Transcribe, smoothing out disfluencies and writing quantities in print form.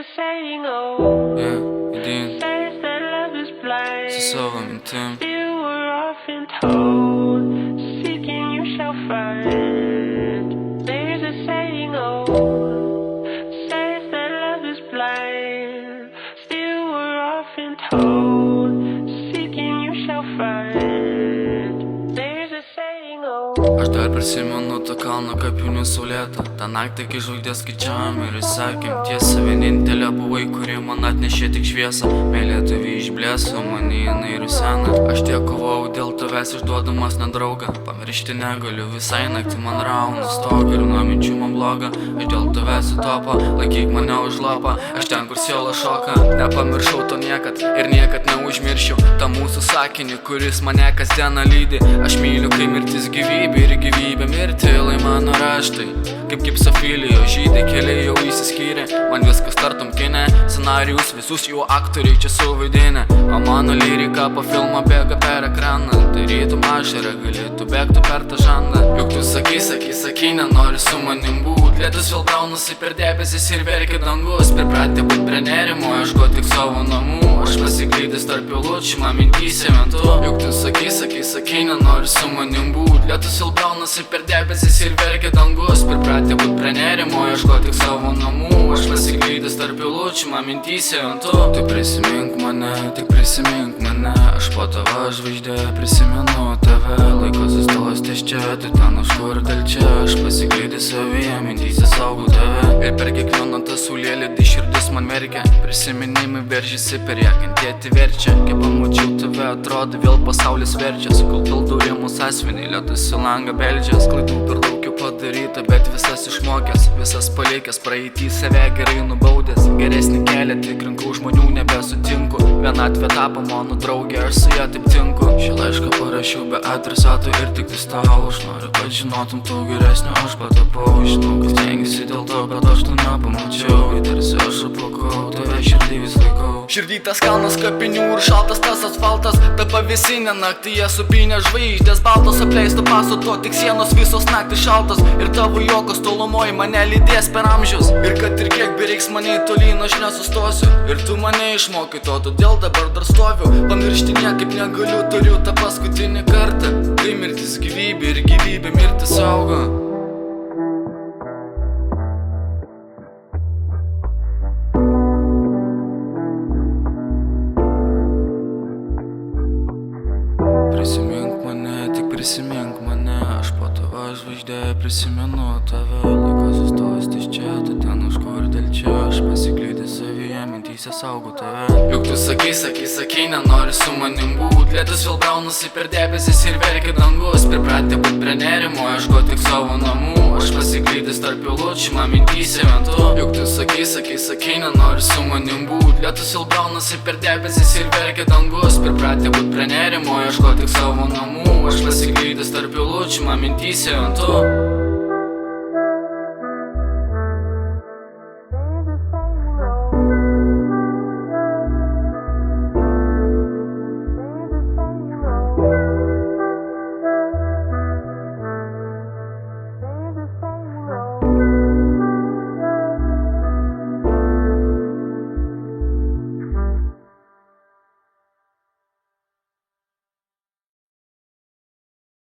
a saying, oh, Idin says that love is blind. Sa sova mintim You were often told, seeking you shall find. There's a saying, oh, says that love is blind. You were often told, seeking you shall find. There's a saying, oh. Aš dar prisimenu tą kalną kapinių saulėtą. Ta naktį, kai žvaigždės skaičiavom ir įsakėm tiesą. Vienintelė buvai, kuri man atnešė tik šviesą. Meilė tave išblėso, mane jinai rusena. Aš tiek kovau dėl tavęs išduodamas nedraugą. Pamiršti negaliu, visai naktį man rauna stogą. Ir nuo minčių man bloga, aš dėl tavęs į topą. Laikyk mane už lapą, aš ten, kur siela šoka. Nepamiršau to niekad ir niekad neužmiršiu tą mūsų sakinį, kuris mane kasdieną lydi. Aš myliu, kai mirtis gyvybė ir gyvybė mirti. Lai mano raštai, kaip gipsofilijos žydai, keliai jau įsiskyrė. Man viskas tartum kine, scenarijus visus jų aktoriai čia suvaidinę. O mano lyrika po filmo bėga per ekraną. Tai rytum ašarą galėtų bėgtų per tą žandą. Juk tu sakai, nenori su manim būt. Lietus vėl braunasi per debesis ir verkia dangus. Pripratę būt prie nerimo, ieškot tik savo namų. Aš pasiklydęs tarp eilučių, man mintyse ventu. Juk tu sakai, nenori su manim būt. Lietus vėl braunasi per debesis ir verkia dangus. Pripratę būt prie nerimo, ieškot tik savo namų. Aš pasiklydęs tarp eilučių, man mintyse ventu. Tu prisimink mane, tik prisimink mane. Aš po tavo žvaigždė prisimenu tave. Laiko sustos ties čia, tu ten už kur dėl čia. Aš pasiklydęs savyje, mintyse saugau tave. Ir per kiekvieną tą saulėlydį širdis man merkia. Prisiminimai veržėsi per ją, kentėti verčia. Kai pamačiau tave, atrodo vėl pasaulis verčias. Kol pildau rėmus asmenį, lietus į langą beldžias. Klaidų per daug jau padaryta, bet visas išmokęs. Visas palikęs, praeitį save gerai nubaudęs. Geresnį kelią tik rinkau, žmonių nebesutinku. Vienatvė tapo mano draugė, aš su ją taip tinku. Šį laišką parašiau be adresatų ir tik tais tau. Aš noriu, kad žinotum, tu geresnio aš patapau. Žinau, kad stengiasi dėl to, bet aš to nepamačiau. Ir tarsi aš aplakau, tave širdį vis laikau. Širdį tas kalnas kapinių ir šaltas tas asfaltas. Ta pavėsinė naktyje supynė žvaigždės baltos. Apleisto pastato, tik sienos visos naktį šaltos. Ir tavo juokos tolumoji mane lydės per amžius. Ir kad ir kiek bereiks mane tolyn, aš nesustosiu. Ir tu mane išmokai to, todėl dabar dar stoviu. Pamiršti niekaip negaliu, turiu tą paskutinį kartą. Kai mirtis gyvybė ir gyvybė mirtis auga. Prisimink mane, tik prisimink mane. Aš po tavo žvaigždė prisimenu tave. Laiko sustojus ties čia, tu ten už kur dėl čia. Aš pasiklydęs savyje, mintyse saugau tave. Juk tu sakai, nenori su manim būt. Lietus vėl braunasi per debesis ir verkia dangus. Pripratę būt prie nerimo, ieškot tik savo namų. Aš pasiklydęs tarp eilučių, man mintyse ventu. Juk tu sakai, nenori su manim būt. Lietus vėl braunasi per debesis ir verkia dangus. Pripratę būt prie nerimo, ieškot tik savo namų. Aš pasiklydęs tarp eilučių, man mintyse ventu.